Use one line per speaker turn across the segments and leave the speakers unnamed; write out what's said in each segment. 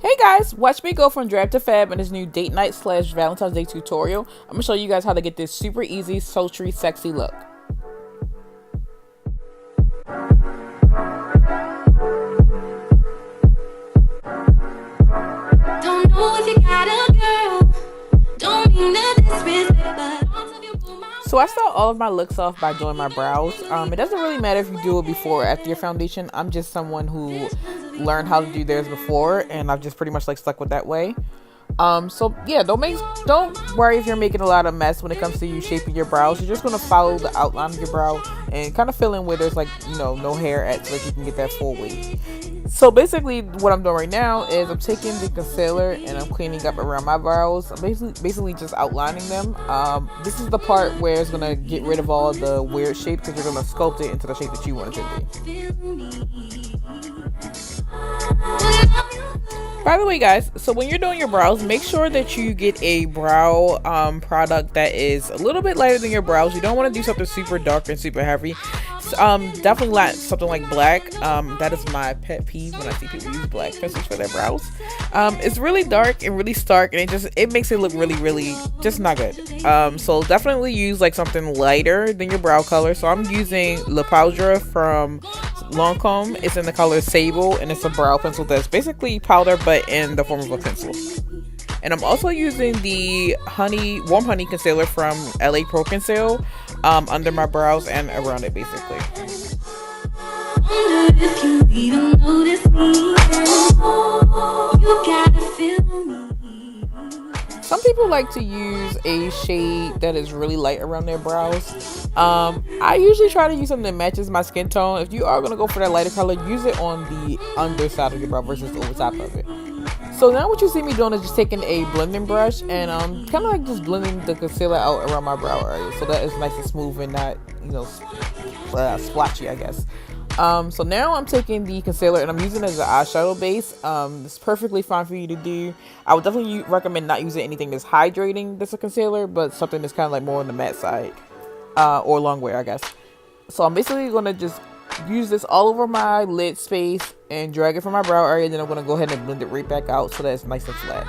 Hey guys, watch me go from drab to fab in this new date night slash Valentine's Day tutorial. I'm gonna show you guys how to get this super easy, sultry, sexy look. Don't know if you got a girl. Don't mean to disrespect, but so I start all of my looks off by doing my brows. It doesn't really matter if you do it before or after your foundation. I'm just someone who learned how to do theirs before, and I've just pretty much like stuck with that way. So yeah, don't worry if you're making a lot of mess when it comes to you shaping your brows. You're just gonna follow the outline of your brow and kind of fill in where there's like, no hair at, so that you can get that full weight. So basically what I'm doing right now is I'm taking the concealer and I'm cleaning up around my brows. I'm basically just outlining them. This is the part where it's gonna get rid of all the weird shapes, because you're gonna sculpt it into the shape that you want it to be. By the way guys, so when you're doing your brows, make sure that you get a brow product that is a little bit lighter than your brows. You don't want to do something super dark and super heavy. Definitely not something like black. That is my pet peeve when I see people use black pencils for their brows. It's really dark and really stark, and it makes it look really just not good. So definitely use like something lighter than your brow color. So I'm using La Poudre from Lancome. It's in the color Sable, and it's a brow pencil that's basically powder but in the form of a pencil. And I'm also using the warm honey concealer from LA Pro Conceal under my brows and around it basically. Some people like to use a shade that is really light around their brows. I usually try to use something that matches my skin tone. If you are going to go for that lighter color, use it on the underside of your brow versus over top of it. So now what you see me doing is just taking a blending brush and kind of like just blending the concealer out around my brow area, so that it's nice and smooth and not, splotchy, I guess. So now I'm taking the concealer and I'm using it as an eyeshadow base. It's perfectly fine for you to do. I would definitely recommend not using anything that's hydrating that's a concealer, but something that's kind of like more on the matte side, or long wear, I guess. So I'm basically going to just use this all over my lid space and drag it from my brow area, and then I'm going to go ahead and blend it right back out so that it's nice and flat.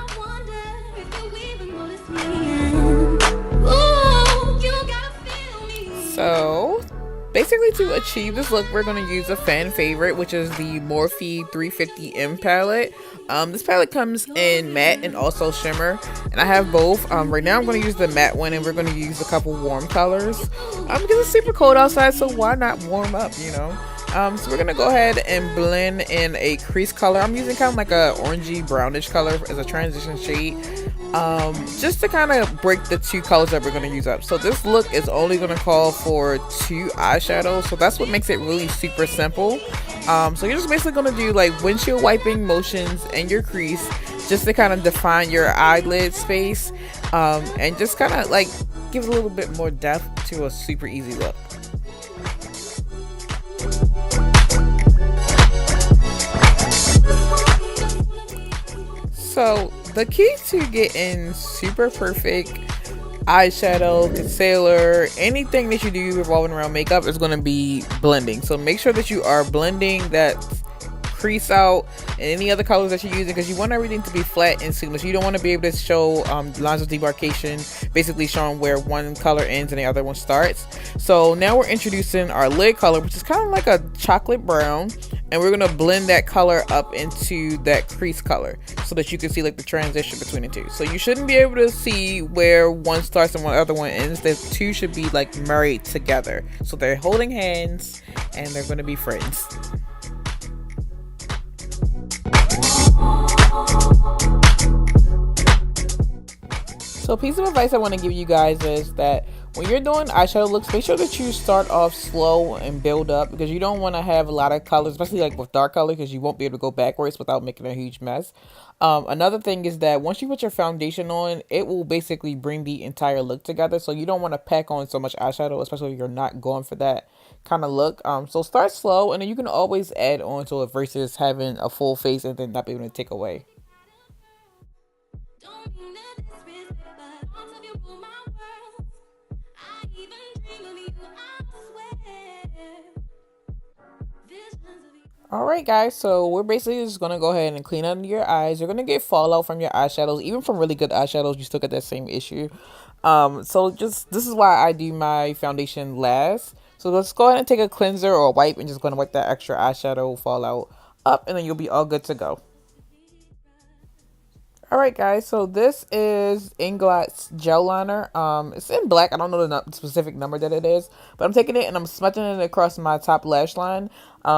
So basically, to achieve this look, we're going to use a fan favorite, which is the Morphe 350M palette. This palette comes in matte and also shimmer, and I have both. Right now I'm going to use the matte one, and we're going to use a couple warm colors because it's super cold outside, so why not warm up, so we're going to go ahead and blend in a crease color. I'm using kind of like a orangey brownish color as a transition shade, just to kind of break the two colors that we're going to use up. So this look is only going to call for 2 eyeshadows, so that's what makes it really super simple. So you're just basically going to do like windshield wiping motions in your crease just to kind of define your eyelid space, and just kind of like give it a little bit more depth to a super easy look. So the key to getting super perfect eyeshadow, concealer, anything that you do revolving around makeup is going to be blending. So make sure that you are blending that crease out and any other colors that you're using, because you want everything to be flat and seamless. You don't want to be able to show lines of demarcation, basically showing where one color ends and the other one starts. So now we're introducing our lid color, which is kind of like a chocolate brown, and we're going to blend that color up into that crease color so that you can see like the transition between the two. So you shouldn't be able to see where one starts and one other one ends. The two should be like married together, so they're holding hands and they're going to be friends. So a piece of advice I want to give you guys is that when you're doing eyeshadow looks, make sure that you start off slow and build up, because you don't want to have a lot of colors, especially like with dark color, because you won't be able to go backwards without making a huge mess. Another thing is that once you put your foundation on, it will basically bring the entire look together. So you don't want to pack on so much eyeshadow, especially if you're not going for that kind of look. So start slow, and then you can always add on to it versus having a full face and then not be able to take away. All right, guys. So we're basically just gonna go ahead and clean under your eyes. You're gonna get fallout from your eyeshadows, even from really good eyeshadows. You still get that same issue. So just this is why I do my foundation last. So let's go ahead and take a cleanser or a wipe and just gonna wipe that extra eyeshadow fallout up, and then you'll be all good to go. All right, guys. So this is Inglot's gel liner. It's in black. I don't know the specific number that it is, but I'm taking it and I'm smudging it across my top lash line.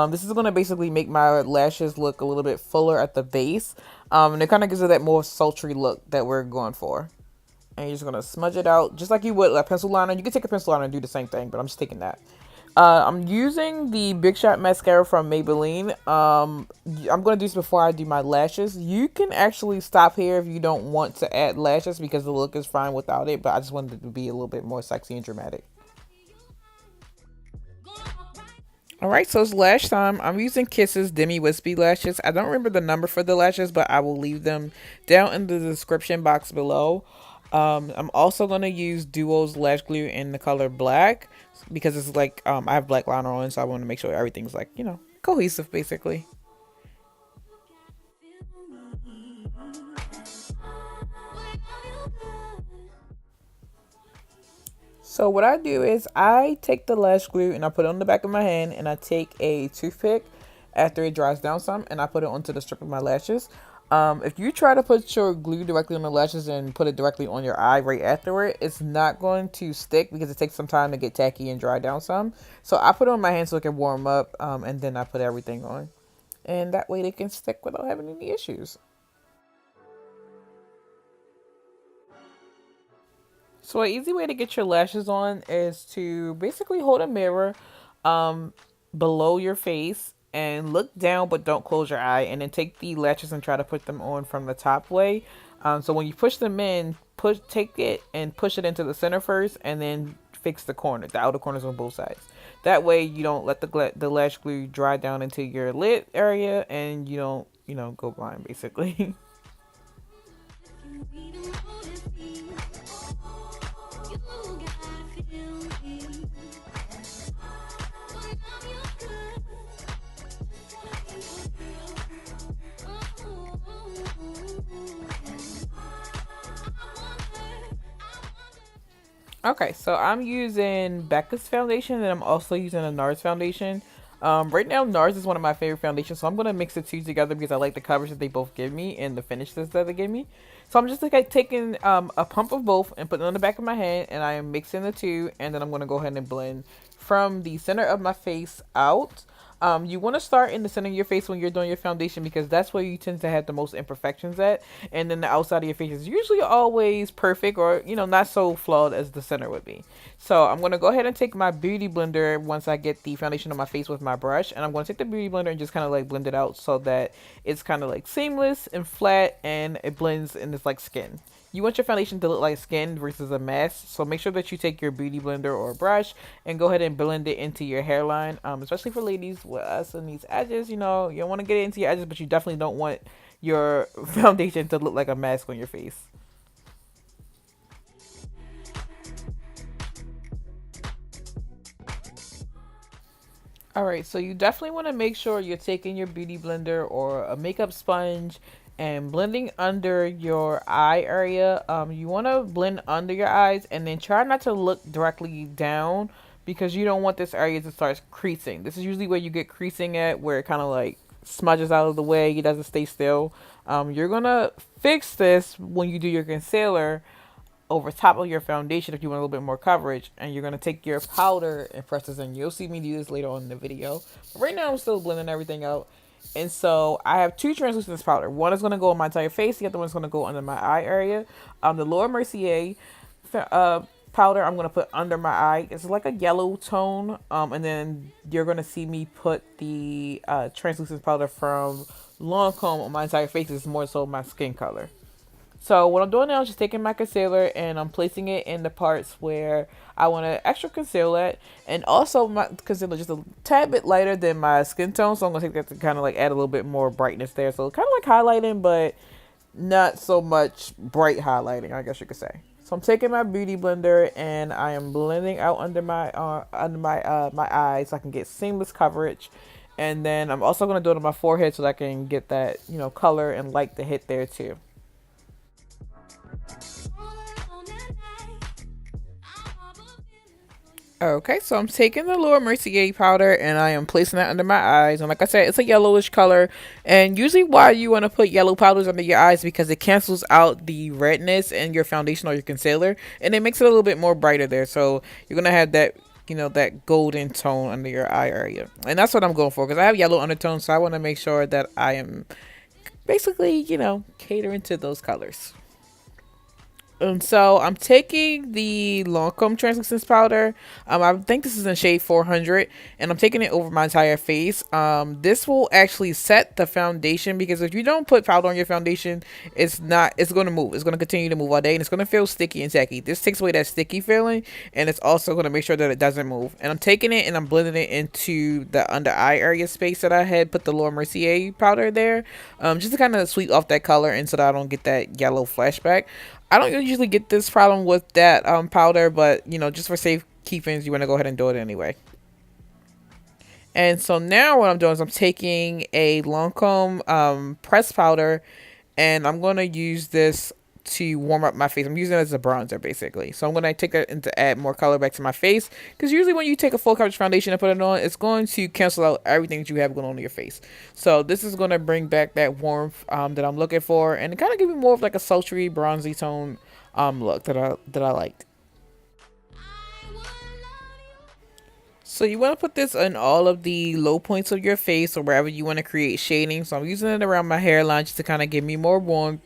This is gonna basically make my lashes look a little bit fuller at the base. And it kind of gives it that more sultry look that we're going for. And you're just gonna smudge it out just like you would a pencil liner. You can take a pencil liner and do the same thing, but I'm just taking that. I'm using the Big Shot mascara from Maybelline. I'm gonna do this before I do my lashes. You can actually stop here if you don't want to add lashes because the look is fine without it. But I just wanted it to be a little bit more sexy and dramatic. All right, so it's lash time. I'm using Kisses Demi Wispy lashes. I don't remember the number for the lashes, but I will leave them down in the description box below. I'm also going to use Duo's lash glue in the color black because it's like I have black liner on, so I want to make sure everything's like, cohesive basically. So what I do is I take the lash glue and I put it on the back of my hand, and I take a toothpick after it dries down some and I put it onto the strip of my lashes. If you try to put your glue directly on the lashes and put it directly on your eye right after it, it's not going to stick because it takes some time to get tacky and dry down some. So I put it on my hand so it can warm up, and then I put everything on. And that way they can stick without having any issues. So an easy way to get your lashes on is to basically hold a mirror um, below your face and look down but don't close your eye, and then take the lashes and try to put them on from the top way. So when you push them in, take it and push it into the center first, and then fix the outer corners on both sides. That way you don't let the lash glue dry down into your lid area, and you don't go blind basically. Okay, so I'm using Becca's foundation, and I'm also using a NARS foundation. Right now, NARS is one of my favorite foundations, so I'm gonna mix the two together because I like the coverage that they both give me and the finishes that they give me. So I'm just like taking a pump of both and putting it on the back of my hand, and I am mixing the two, and then I'm gonna go ahead and blend from the center of my face out. You want to start in the center of your face when you're doing your foundation because that's where you tend to have the most imperfections at. And then the outside of your face is usually always perfect or, not so flawed as the center would be. So I'm going to go ahead and take my beauty blender once I get the foundation on my face with my brush. And I'm going to take the beauty blender and just kind of like blend it out so that it's kind of like seamless and flat and it blends in this like skin. You want your foundation to look like skin versus a mask, so make sure that you take your beauty blender or brush and go ahead and blend it into your hairline, especially for ladies with us and these edges. You don't want to get it into your edges, but you definitely don't want your foundation to look like a mask on your face. Alright, so you definitely want to make sure you're taking your beauty blender or a makeup sponge and blending under your eye area. You want to blend under your eyes and then try not to look directly down because you don't want this area to start creasing. This is usually where you get creasing at, where it kind of like smudges out of the way, it doesn't stay still. You're going to fix this when you do your concealer over top of your foundation if you want a little bit more coverage, and you're going to take your powder and press this in. You'll see me do this later on in the video, but right now I'm still blending everything out. And so I have two translucent powder. One is going to go on my entire face, the other one's going to go under my eye area. The Laura Mercier powder I'm going to put under my eye. It's like a yellow tone, and then you're going to see me put the translucent powder from Lancome on my entire face. It's more so my skin color. So what I'm doing now is just taking my concealer and I'm placing it in the parts where I want to extra conceal it. And also my concealer just a tad bit lighter than my skin tone. So I'm going to take that to kind of like add a little bit more brightness there. So kind of like highlighting, but not so much bright highlighting, I guess you could say. So I'm taking my beauty blender and I am blending out under my my eyes so I can get seamless coverage. And then I'm also going to do it on my forehead so that I can get that, you know, color and light to hit there too. Okay, so I'm taking the little Mercier powder and I am placing that under my eyes. And like I said, it's a yellowish color. And usually why you want to put yellow powders under your eyes because it cancels out the redness in your foundation or your concealer. And it makes it a little bit more brighter there. So you're going to have that, you know, that golden tone under your eye area. And that's what I'm going for because I have yellow undertones. So I want to make sure that I am basically, you know, catering to those colors. And so I'm taking the Lancome Translucence powder. I think this is in shade 400, and I'm taking it over my entire face. This will actually set the foundation because if you don't put powder on your foundation, it's going to move. It's going to continue to move all day, and it's going to feel sticky and tacky. This takes away that sticky feeling, and it's also going to make sure that it doesn't move. And I'm taking it and I'm blending it into the under eye area space that I had put the Laura Mercier powder there, just to kind of sweep off that color and so that I don't get that yellow flashback. I don't usually get this problem with that powder, but you know, just for safe keepings, you want to go ahead and do it anyway. And so now what I'm doing is I'm taking a Lancome pressed powder, and I'm going to use this to warm up my face. I'm using it as a bronzer basically. So I'm going to take that and to add more color back to my face because usually when you take a full coverage foundation and put it on, it's going to cancel out everything that you have going on in your face. So this is going to bring back that warmth that I'm looking for and kind of give me more of like a sultry bronzy tone look that I liked. So you want to put this in all of the low points of your face or wherever you want to create shading. So I'm using it around my hairline just to kind of give me more warmth.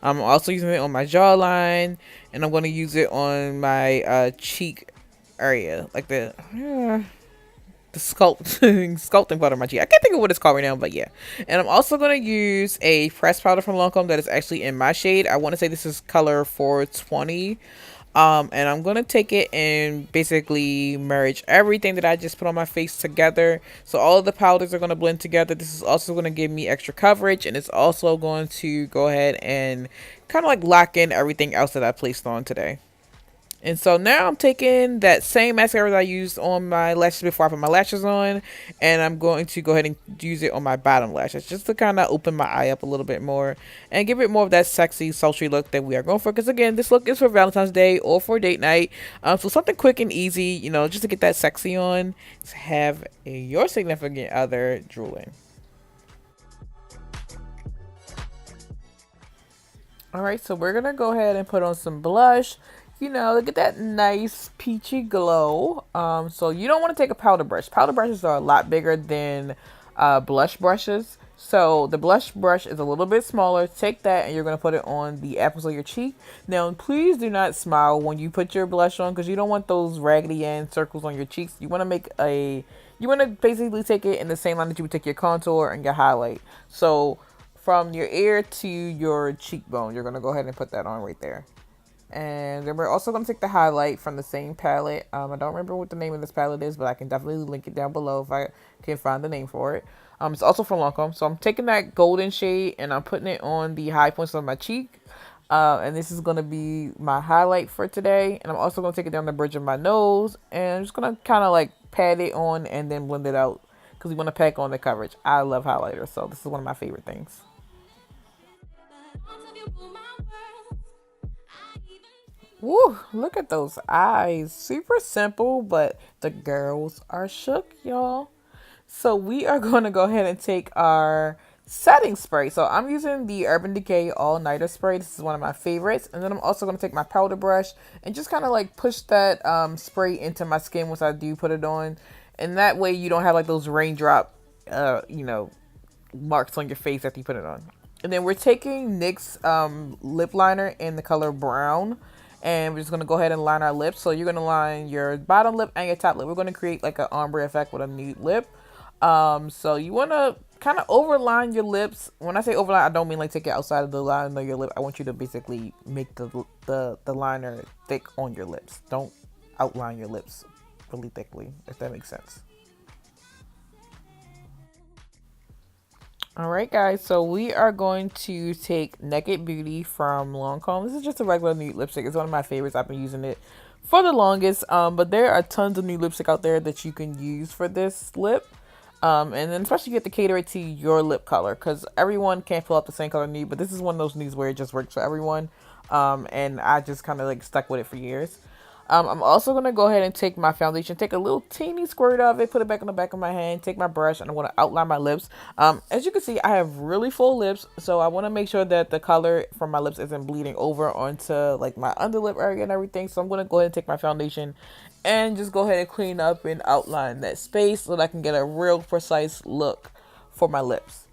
I'm also using it on my jawline, and I'm going to use it on my cheek area, like the sculpting part of my cheek. I can't think of what it's called right now, but yeah. And I'm also going to use a pressed powder from Lancome that is actually in my shade. I want to say this is color 420. And I'm gonna take it and basically merge everything that I just put on my face together. So all of the powders are gonna blend together. This is also gonna give me extra coverage, and it's also going to go ahead and kind of like lock in everything else that I placed on today. And so now I'm taking that same mascara that I used on my lashes before I put my lashes on, and I'm going to go ahead and use it on my bottom lashes just to kind of open my eye up a little bit more and give it more of that sexy, sultry look that we are going for. Because again, this look is for Valentine's Day or for date night. So something quick and easy, you know, just to get that sexy on, to have your significant other drooling. Alright, so we're going to go ahead and put on some blush. You know, get that nice peachy glow. So you don't want to take a powder brush. Powder brushes are a lot bigger than blush brushes. So the blush brush is a little bit smaller. Take that and you're going to put it on the apples of your cheek. Now, please do not smile when you put your blush on because you don't want those raggedy end circles on your cheeks. You want to you want to basically take it in the same line that you would take your contour and your highlight. So from your ear to your cheekbone, you're going to go ahead and put that on right there. And then we're also going to take the highlight from the same palette. I don't remember what the name of this palette is, but I can definitely link it down below if I can find the name for it. It's also from Lancome. So I'm taking that golden shade and I'm putting it on the high points of my cheek. And this is going to be my highlight for today. And I'm also going to take it down the bridge of my nose. And I'm just going to kind of like pat it on and then blend it out. Because we want to pack on the coverage. I love highlighters. So this is one of my favorite things. Woo, look at those eyes. Super simple, but the girls are shook, y'all. So we are going to go ahead and take our setting spray. So I'm using the Urban Decay All Nighter Spray. This is one of my favorites. And then I'm also going to take my powder brush and just kind of like push that spray into my skin once I do put it on. And that way you don't have like those raindrop, you know, marks on your face after you put it on. And then we're taking NYX lip liner in the color brown. And we're just going to go ahead and line our lips. So you're going to line your bottom lip and your top lip. We're going to create like an ombre effect with a nude lip. So you want to kind of overline your lips. When I say overline, I don't mean like take it outside of the line of your lip. I want you to basically make the liner thick on your lips. Don't outline your lips really thickly, if that makes sense. Alright guys, so we are going to take Naked Beauty from Lancome. This is just a regular nude lipstick. It's one of my favorites. I've been using it for the longest. But there are tons of new lipstick out there that you can use for this lip. And then especially you have to cater it to your lip color because everyone can't pull out the same color nude, but this is one of those nudes where it just works for everyone. And I just kind of like stuck with it for years. I'm also going to go ahead and take my foundation, take a little teeny squirt of it, put it back on the back of my hand, take my brush, and I'm going to outline my lips. As you can see, I have really full lips, so I want to make sure that the color from my lips isn't bleeding over onto like my underlip area and everything. So I'm going to go ahead and take my foundation and just go ahead and clean up and outline that space so that I can get a real precise look for my lips.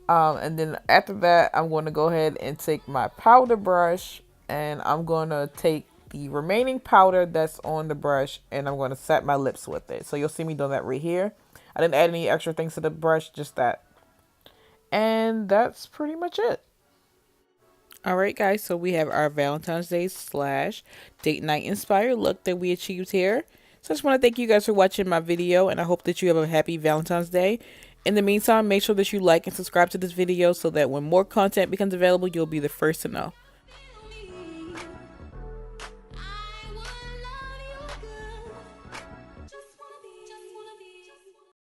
And then after that, I'm going to go ahead and take my powder brush and I'm going to take the remaining powder that's on the brush and I'm going to set my lips with it. So you'll see me doing that right here. I didn't add any extra things to the brush, just that. And that's pretty much it. Alright guys, so we have our Valentine's Day / date night inspired look that we achieved here. So I just want to thank you guys for watching my video and I hope that you have a happy Valentine's Day. In the meantime, make sure that you like and subscribe to this video so that when more content becomes available, you'll be the first to know.